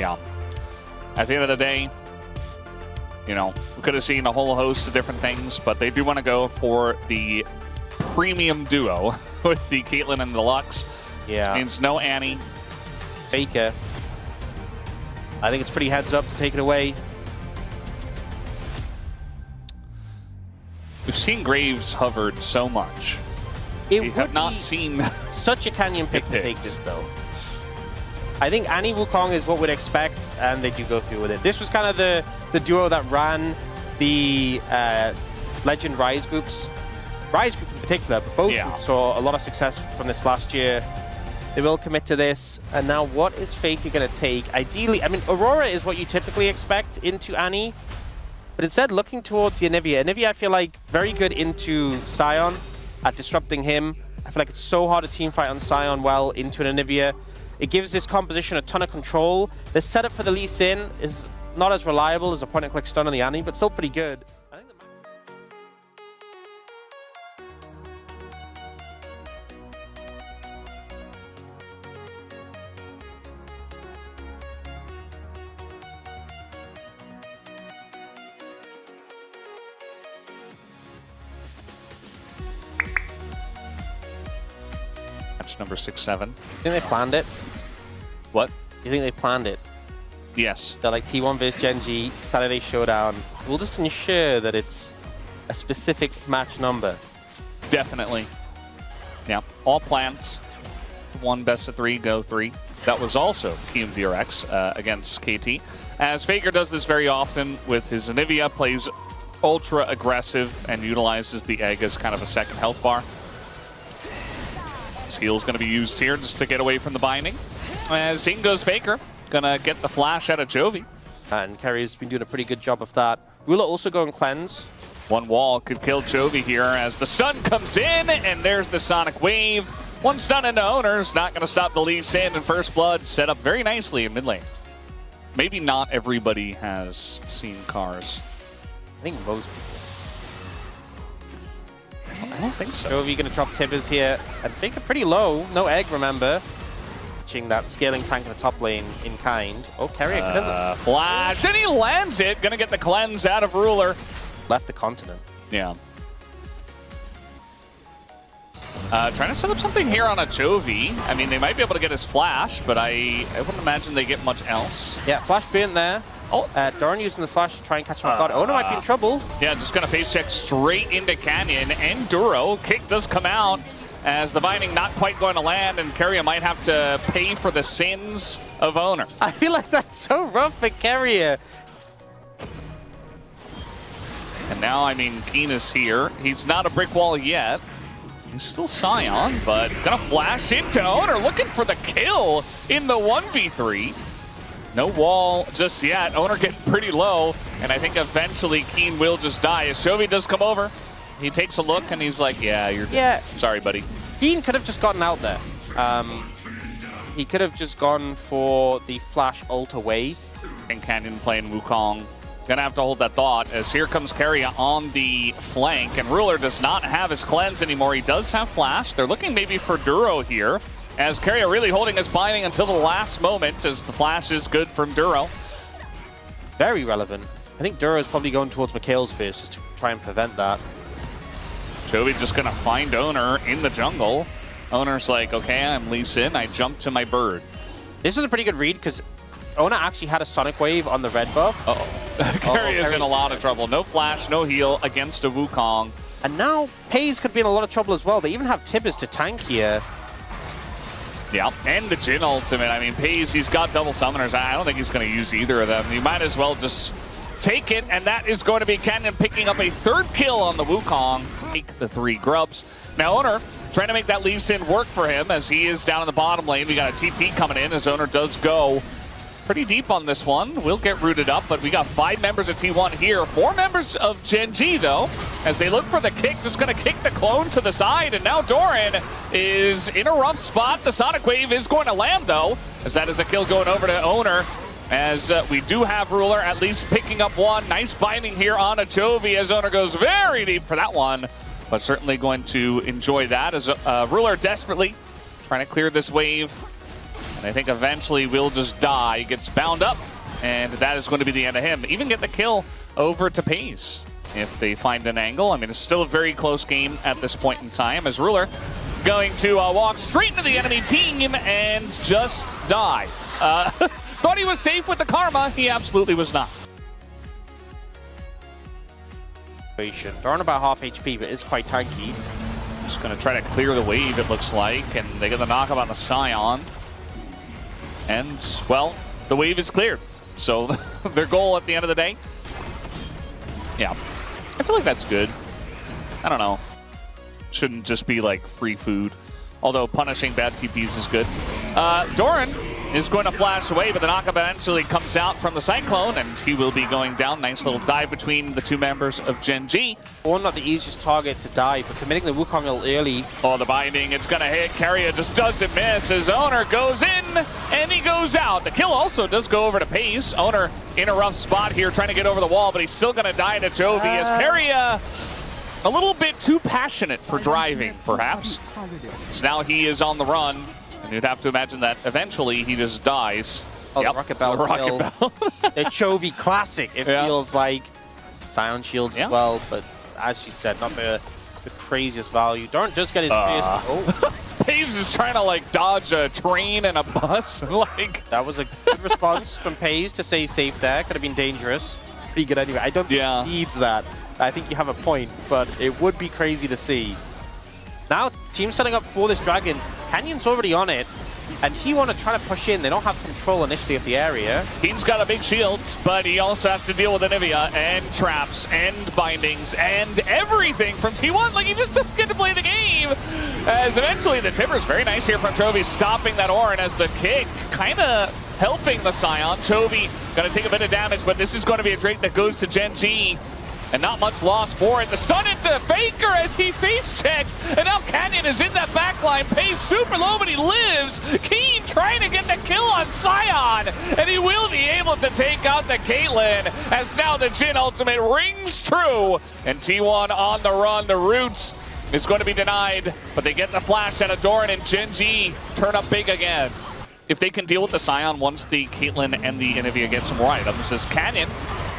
Yeah. At the end of the day, you know, we could have seen a whole host of different things, but they do want to go for the premium duo with the Caitlyn and the Lux. Yeah. Which means no Annie. Faker. I think it's pretty heads up to take it away. We've seen Graves hovered so much. We have not seen such a canyon pick to take this though. I think Annie Wukong is what we'd expect, and they do go through with it. This was kind of the duo that ran the Legend Rise groups. Rise group in particular, but both groups saw a lot of success from this last year. They will commit to this, and now what is Faker going to take? Ideally, I mean, Aurora is what you typically expect into Annie, but instead looking towards the Anivia. Anivia, I feel like, very good into Sion at disrupting him. I feel like it's so hard to teamfight on Sion well into an Anivia. It gives this composition a ton of control. The setup for the Lee Sin is not as reliable as a point-and-click stun on the Annie, but still pretty good. I think match number 6-7. you think they planned it? What? You think they planned it? Yes. They're like T1 vs Genji, Saturday Showdown. We'll just ensure that it's a specific match number. Definitely. Yeah, all plans. One best of 3, go 3. That was also Team DRX against KT. As Faker does this very often with his Anivia, plays ultra aggressive and utilizes the egg as kind of a second health bar. His heal's going to be used here just to get away from the binding. As in goes Faker. Gonna get the flash out of Jovi. And Kerry's been doing a pretty good job of that. Ruler also going cleanse. One wall could kill Jovi here as the stun comes in, and there's the Sonic Wave. One stun into Oner's not gonna stop the Lee Sin, and First Blood set up very nicely in mid lane. Maybe not everybody has seen Cars. I think most people. I don't think so. Jovi gonna drop Tibbers here. And Faker pretty low. No egg, remember. That scaling tank in the top lane in kind. Oh, Carrier doesn't. Flash, and he lands it. Gonna get the cleanse out of Ruler. Left the continent. Yeah. Trying to set up something here on a Jovi. I mean, they might be able to get his flash, but I wouldn't imagine they get much else. Yeah, flash burnt there. Oh, Doran using the flash to try and catch him off guard. Oner might be in trouble. Yeah, just gonna face check straight into Canyon. And Duro. Kick does come out. As the binding not quite going to land, and Carrier might have to pay for the sins of Oner. I feel like that's so rough for Carrier. And now, I mean, Keen is here. He's not a brick wall yet. He's still Sion, but gonna flash into Oner, looking for the kill in the 1v3. No wall just yet. Oner getting pretty low, and I think eventually Keen will just die. As Jovi does come over, he takes a look and he's like, yeah, you're dead. Sorry, buddy. Keen could have just gotten out there. He could have just gone for the flash ult away. And Canyon playing Wukong. Gonna have to hold that thought as here comes Carrier on the flank. And Ruler does not have his cleanse anymore. He does have flash. They're looking maybe for Duro here. As Carrier really holding his binding until the last moment as the flash is good from Duro. Very relevant. I think Duro is probably going towards Mikhail's first just to try and prevent that. Jovi just gonna find Oner in the jungle. Oner's like, okay, I'm Lee Sin. I jump to my bird. This is a pretty good read because Oner actually had a Sonic Wave on the red buff. Uh-oh. Carrier's in a lot of trouble. No flash, no heal against a Wukong. And now Peyz could be in a lot of trouble as well. They even have Tibbers to tank here. Yeah, and the Jhin ultimate. I mean, Peyz, he's got double summoners. I don't think he's going to use either of them. You might as well just take it, and that is going to be Canyon picking up a 3rd kill on the Wukong. Take the 3 grubs. Now Oner trying to make that Lee Sin work for him as he is down in the bottom lane. We got a TP coming in as Oner does go pretty deep on this one. We'll get rooted up, but we got 5 members of T1 here. 4 members of Genji, though, as they look for the kick. Just going to kick the clone to the side, and now Doran is in a rough spot. The Sonic Wave is going to land, though, as that is a kill going over to Oner. As we do have Ruler at least picking up 1. Nice binding here on a Jovi as Oner goes very deep for that one. But certainly going to enjoy that as Ruler desperately trying to clear this wave. And I think eventually will just die, gets bound up, and that is going to be the end of him. Even get the kill over to Peyz if they find an angle. I mean, it's still a very close game at this point in time as Ruler going to walk straight into the enemy team and just die. Thought he was safe with the karma. He absolutely was not. They're on about half HP, but it's quite tanky. Just going to try to clear the wave, it looks like, and they get the knockup on the Scion. And, well, the wave is cleared. So their goal at the end of the day, yeah, I feel like that's good. I don't know. Shouldn't just be like free food. Although punishing bad TPs is good. Doran is going to flash away, but the knockup eventually comes out from the Cyclone, and he will be going down. Nice little dive between the two members of Gen G. Or not the easiest target to die, but committing the Wukong ult early. Oh, the binding, it's gonna hit. Keria just doesn't miss. His Oner goes in, and he goes out. The kill also does go over to Peyz. Oner in a rough spot here, trying to get over the wall, but he's still gonna die to Chovy as Keria a little bit too passionate for driving, perhaps. So now he is on the run. And you'd have to imagine that eventually he just dies. Oh, yep, the Rocket Bell. The Rocket Bell. The Chovy classic. It feels like Scion shields as well, but as you said, not the craziest value. Doran does get his fist. Oh. Peyz is trying to like dodge a train and a bus. Like that was a good response from Peyz to stay safe there. Could have been dangerous. Pretty good anyway. I don't think he needs that. I think you have a point, but it would be crazy to see. Now, team setting up for this dragon. Canyon's already on it, and T1 are trying to push in. They don't have control initially of the area. He's got a big shield, but he also has to deal with Anivia and traps and bindings and everything from T1. Like, he just doesn't get to play the game. As eventually the Timber's very nice here from Chovy, stopping that Orin as the kick kind of helping the Scion. Chovy going to take a bit of damage, but this is going to be a Drake that goes to Gen G. And not much loss for it. The stun into Faker as he face checks. And now Canyon is in that backline. Peyz super low, but he lives. Keen trying to get the kill on Scion. And he will be able to take out the Caitlyn. As now the Jhin ultimate rings true. And T1 on the run. The Roots is going to be denied. But they get the flash out of Doran, and Gen G turn up big again. If they can deal with the Scion once the Caitlyn and the Anivia get some more items, as Canyon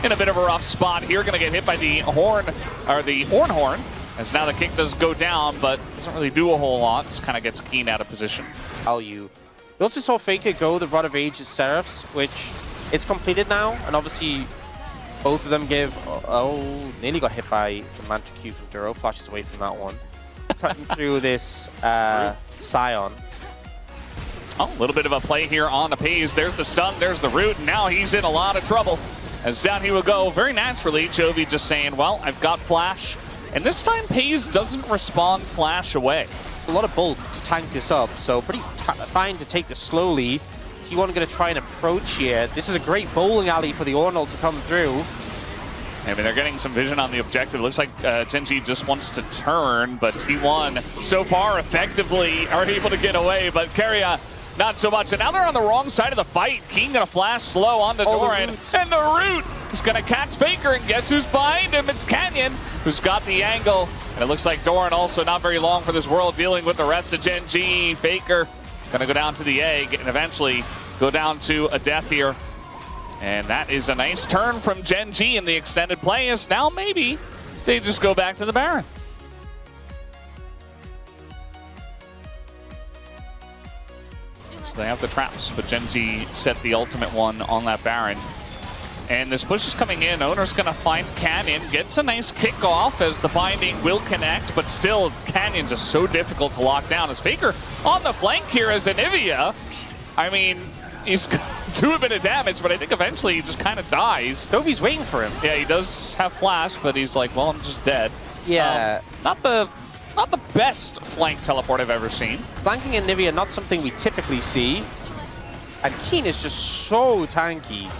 in a bit of a rough spot here, gonna get hit by the horn, or the Ornhorn, as now the kick does go down, but doesn't really do a whole lot. Just kind of gets Keen out of position. Value. We also saw Faker go the Rod of Age's Seraphs, which it's completed now, and obviously both of them give, oh, nearly got hit by the Manta Q from Duro, flashes away from that one. Cutting through this Scion. Oh, a little bit of a play here on the Peyz. There's the stun, there's the root, and now he's in a lot of trouble. As down he will go very naturally. Chovy just saying, well, I've got flash. And this time Peyz doesn't respond flash away. A lot of bulk to tank this up, so pretty fine to take this slowly. T1 going to try and approach here. This is a great bowling alley for the Ornal to come through. I mean, they're getting some vision on the objective. It looks like Gen G just wants to turn, but T1 so far effectively are able to get away, but Keria not so much. And now they're on the wrong side of the fight. Keen gonna flash slow onto Doran, and the Root is gonna catch Faker, and guess who's behind him? It's Canyon, who's got the angle. And it looks like Doran also not very long for this world, dealing with the rest of Gen G. Faker gonna go down to the egg and eventually go down to a death here. And that is a nice turn from Gen G in the extended play, as now maybe they just go back to the Baron. So they have the traps, but Gen G set the ultimate one on that Baron. And this push is coming in. Oner's going to find Canyon. Gets a nice kickoff as the binding will connect, but still Canyon's just so difficult to lock down. As Faker on the flank here as Anivia. I mean, he's going to do a bit of damage, but I think eventually he just kind of dies. Toby's waiting for him. Yeah, he does have flash, but he's like, well, I'm just dead. Yeah. Not the best flank teleport I've ever seen. Flanking Anivia, not something we typically see. And Keen is just so tanky.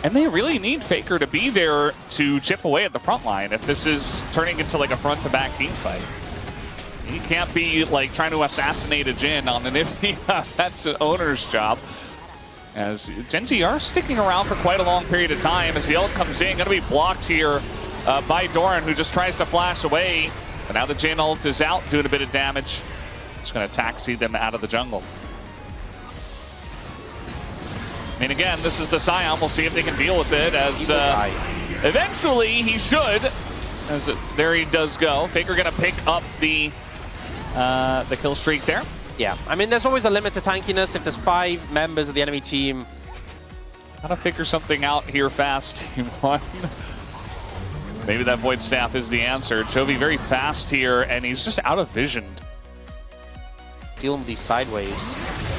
And they really need Faker to be there to chip away at the front line if this is turning into like a front-to-back team fight. He can't be like trying to assassinate a Jhin on Anivia. That's an Oner's job. As Gen G are sticking around for quite a long period of time as the ult comes in. Gonna be blocked here by Doran, who just tries to flash away. But now the Jhin ult is out, doing a bit of damage. Just gonna taxi them out of the jungle. I mean, again, this is the Scion. We'll see if they can deal with it, as eventually he should. As there he does go. Faker gonna pick up the kill streak there. Yeah, I mean, there's always a limit to tankiness. If there's 5 members of the enemy team, gotta figure something out here fast. T1. Maybe that Void Staff is the answer. Chovy very fast here, and he's just out of vision. Dealing with these sideways.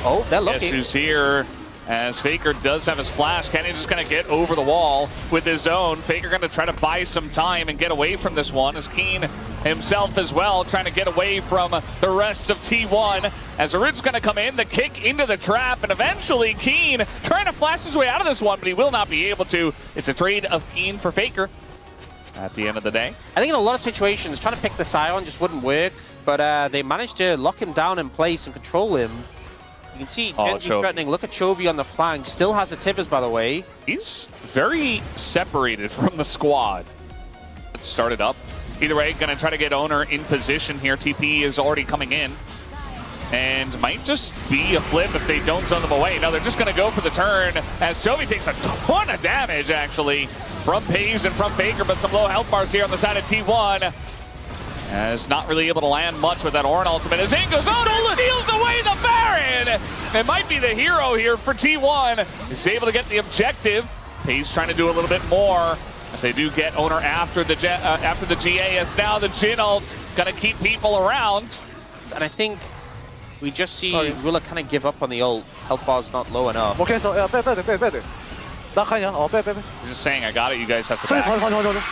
Oh, they're looking. Issues here, as Faker does have his flash. Kenny just gonna get over the wall with his own. Faker gonna try to buy some time and get away from this one, as Keen himself as well trying to get away from the rest of T1. As Arud's gonna come in, the kick into the trap, and eventually Keen trying to flash his way out of this one, but he will not be able to. It's a trade of Keen for Faker at the end of the day. I think in a lot of situations, trying to pick the Scion just wouldn't work, but they managed to lock him down in place and control him. You can see Genji threatening. Look at Chovy on the flank. Still has the Tibbers, by the way. He's very separated from the squad. It started up. Either way, gonna try to get Oner in position here. TP is already coming in. And might just be a flip if they don't zone them away. No, they're just gonna go for the turn, as Chovy takes a ton of damage, actually, from Peyz and from Faker, but some low health bars here on the side of T1. As not really able to land much with that Ornn ultimate, as in goes, oh, steals away the Baron! It might be the hero here for T1. He's able to get the objective. Peyz trying to do a little bit more, as they do get Oner after the GA, as now the Jhin ult gonna keep people around. And I think we just see Ruler kind of give up on the ult. Health bar's not low enough. Okay, so better. He's just saying, I got it, you guys have to back.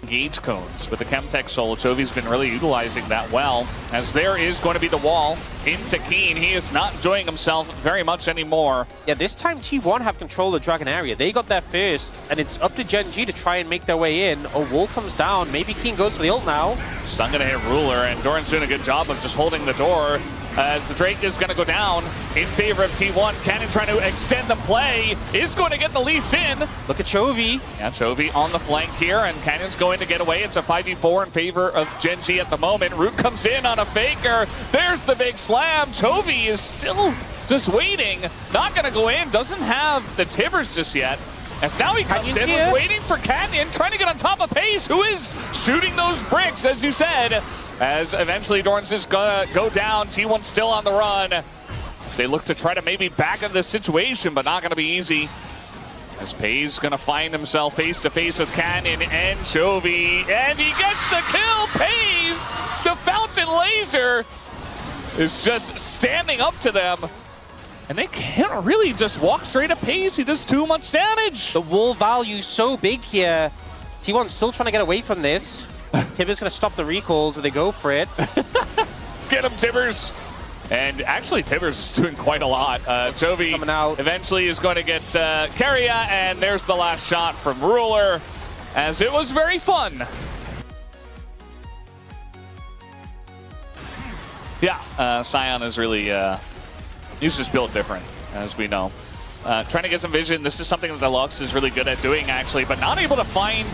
Engage cones with the Chemtech Soul. Chovy's been really utilizing that well, as there is going to be the wall into Keen. He is not enjoying himself very much anymore. Yeah, this time T1 have control of the Dragon area. They got there first, and it's up to Genji to try and make their way in. A wall comes down. Maybe Keen goes for the ult now. Stun gonna hit Ruler, and Doran's doing a good job of just holding the door, as the Drake is gonna go down in favor of T1. Cannon trying to extend the play, is going to get the Lee Sin. Look at Chovy. Yeah, Chovy on the flank here, and Cannon's going to get away. It's a 5v4 in favor of Genji at the moment. Root comes in on a Faker. There's the big slam. Chovy is still just waiting. Not gonna go in, doesn't have the Tibbers just yet. As now he comes in, was waiting for Canyon, trying to get on top of Peyz, who is shooting those bricks, as you said. As eventually Dorn's just gonna go down. T1 still on the run. As they look to try to maybe back into the situation, but not gonna be easy. As Peyz gonna find himself face to face with Canyon and Chovy, and he gets the kill. Peyz, the Fountain Laser, is just standing up to them. And they can't really just walk straight at Peyz. He does too much damage. The wall value so big here. T1's still trying to get away from this. Tibbers gonna stop the recalls, and they go for it. Get him, Tibbers. And actually, Tibbers is doing quite a lot. Chovy coming out eventually is going to get Keria, and there's the last shot from Ruler, as it was very fun. Yeah, Scion is really, he's just built different, as we know. Trying to get some vision. This is something that the Lux is really good at doing, actually, but not able to find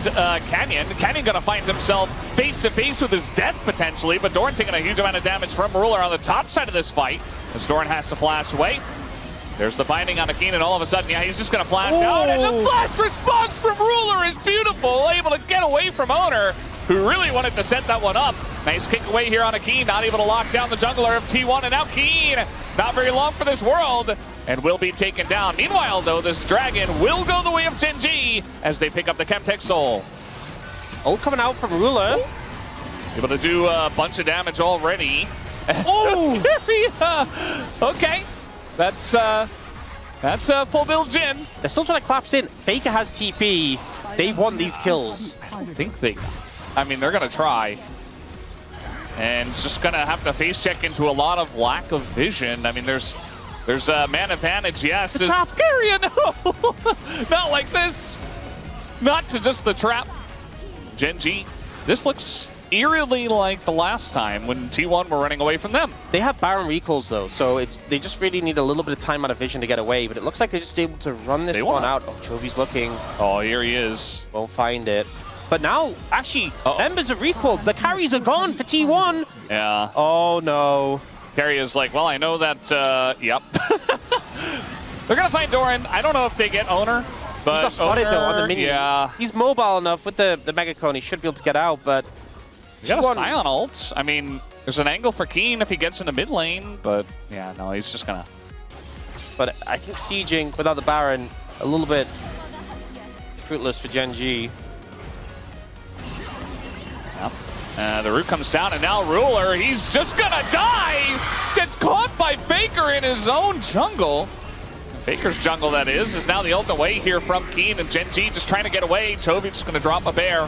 Canyon. Canyon gonna find himself face to face with his death, potentially, but Doran taking a huge amount of damage from Ruler on the top side of this fight, as Doran has to flash away. There's the binding on Akin, and all of a sudden, yeah, he's just gonna flash out, and the flash response from Ruler is beautiful, able to get away from Oner, who really wanted to set that one up. Nice kick away here on Akin, not able to lock down the jungler of T1, and now Keen, not very long for this world, and will be taken down. Meanwhile, though, this Dragon will go the way of Genji as they pick up the Chemtech Soul. Ult coming out from Ruler. Able to do a bunch of damage already. Oh! Okay, that's a full build Jhin. They're still trying to collapse in. Faker has TP. They won these kills. I think I mean, they're gonna try. And just gonna have to face check into a lot of lack of vision. I mean, there's a man advantage, yes. The trap. Keria, no! Not like this. Not to just the trap. Genji, this looks eerily like the last time when T1 were running away from them. They have Baron recalls, though, so they just really need a little bit of time out of vision to get away, but it looks like they're just able to run this one out. Oh, Chovy's looking. Oh, here he is. Won't find it. But now, actually, members of recall, the carries are gone for T1. Yeah. Oh, no. Carry is like, well, I know that, yep. They're going to find Doran. I don't know if they get Oner. But he got spotted though on the minion. Yeah. He's mobile enough with the Mega Cone. He should be able to get out, but... He got a Scion ult. I mean, there's an angle for Keen if he gets into mid lane, but yeah, no, he's just going to... But I think sieging without the Baron, a little bit fruitless for Gen G. Yep. The root comes down, and now Ruler, he's just going to die! Gets caught by Faker in his own jungle. Faker's jungle, that is now the ult away here from Keen, and Gen G just trying to get away. Chovy just going to drop a bear.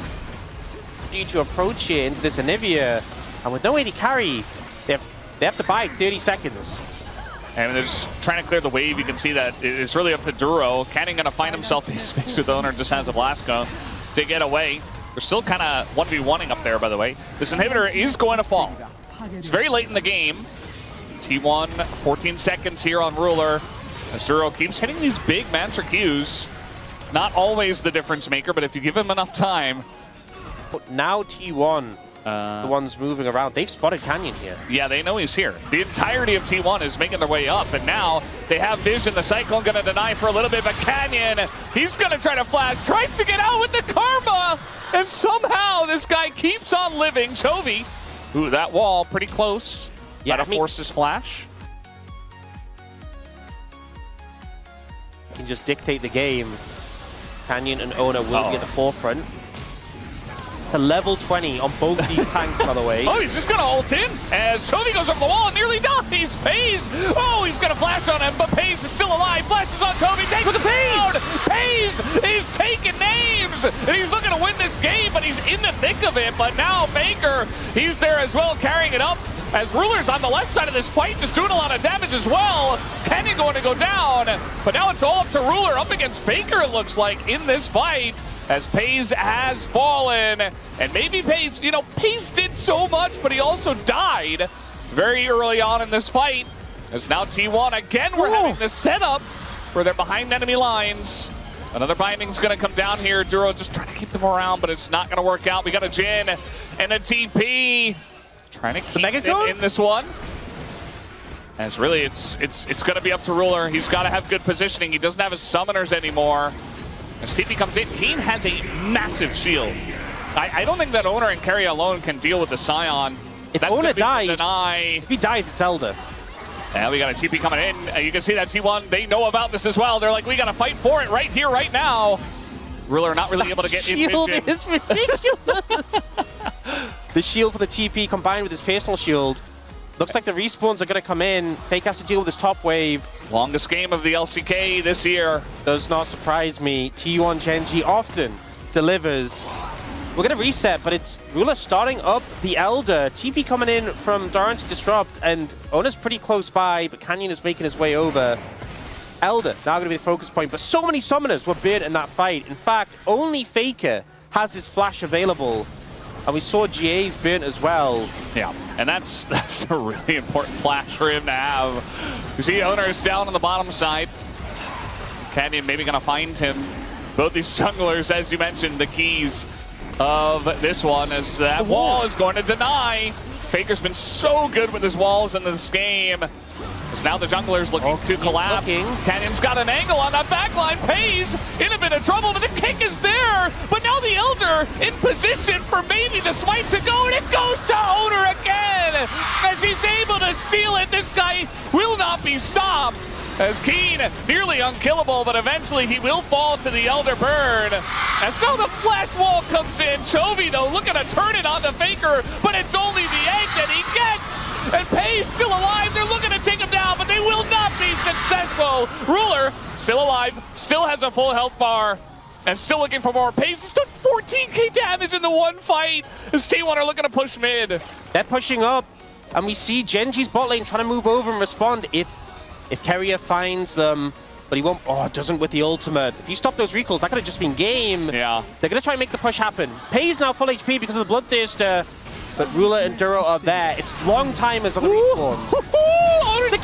G to approach here into this Anivia, and with no AD carry, they have to buy 30 seconds. And they're just trying to clear the wave. You can see that it's really up to Duro. Canning going to find himself face-to-face with Oner, just has a blast cone to get away. They're still kind of 1v1ing up there, by the way. This inhibitor is going to fall. It's very late in the game. T1, 14 seconds here on Ruler. As Duro keeps hitting these big Mantra Qs. Not always the difference maker, but if you give him enough time. Now T1, the ones moving around, they've spotted Canyon here. Yeah, they know he's here. The entirety of T1 is making their way up, and now they have vision. The Cyclone going to deny for a little bit, but Canyon, he's going to try to flash, tries to get out with the Karma, and somehow this guy keeps on living. Chovy, ooh, that wall pretty close. Yeah, gotta force his flash. Can just dictate the game. Canyon and Oner will be at the forefront. To level 20 on both these tanks, by the way. Oh, he's just gonna ult in as Chovy goes over the wall and nearly dies. Peyz, oh, he's gonna flash on him, but Peyz is still alive. Flashes on Chovy, takes the down. Peyz is taking names, and he's looking to win this game, but he's in the thick of it. But now Faker, he's there as well, carrying it up. As Ruler's on the left side of this fight, just doing a lot of damage as well. Canyon going to go down, but now it's all up to Ruler up against Faker, it looks like, in this fight. As Peyz has fallen, and maybe Peyz, you know, Peyz did so much, but he also died very early on in this fight. As now T1, again, we're having this setup where they're behind enemy lines. Another binding's gonna come down here. Duro just trying to keep them around, but it's not gonna work out. We got a Jin and a TP. Trying to keep it in this one. As really, it's gonna be up to Ruler. He's gotta have good positioning. He doesn't have his summoners anymore. As TP comes in, Keen has a massive shield. I don't think that Oner and Carry alone can deal with the Scion. If Oner dies, if he dies, it's Elder. Yeah, we got a TP coming in. You can see that T1, they know about this as well. They're like, we got to fight for it right here, right now. Ruler not really able to get in vision. Shield is ridiculous. The shield for the TP combined with his personal shield. Looks like the respawns are going to come in. Fake has to deal with this top wave. Longest game of the LCK this year. Does not surprise me. T1 Gen G often delivers. We're going to reset, but it's Ruler starting up the Elder. TP coming in from Doran to disrupt, and Oner's pretty close by, but Canyon is making his way over. Elder now going to be the focus point, but so many summoners were burnt in that fight. In fact, only Faker has his flash available. And we saw GA's burnt as well. Yeah, and that's a really important flash for him to have. You see Oner is down on the bottom side. Canyon maybe going to find him. Both these junglers, as you mentioned, the keys of this one, as that wall is going to deny. Faker's been so good with his walls in this game. As now the jungler's looking to collapse. Canyon's got an angle on that backline. Peyz in a bit of trouble, but the kick is there. But now the Elder in position for maybe the smite to go, and it goes to Oner again. As he's able to steal it, this guy will not be stopped. As Keen, nearly unkillable, but eventually he will fall to the Elder burn. As now the flash wall comes in. Chovy, though, looking to turn it on the Faker, but it's only the egg that he gets. And Peyz still alive. They're looking to take him down, but they will not be successful. Ruler, still alive, still has a full health bar, and still looking for more. Peyz has done 14k damage in the one fight. As T1 are looking to push mid. They're pushing up, and we see Gen G's bot lane trying to move over and respond if Carrier finds them, but he won't. Oh, it doesn't with the ultimate. If you stop those recalls, that could have just been game. Yeah. They're going to try and make the push happen. Peyz now full HP because of the Bloodthirster, but Ruler and Duro are there. It's long timers on the respawns. The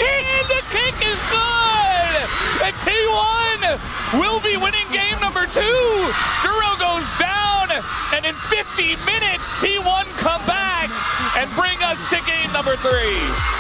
kick is good! And T1 will be winning game number 2. Duro goes down, and in 50 minutes, T1 come back and bring us to game number 3.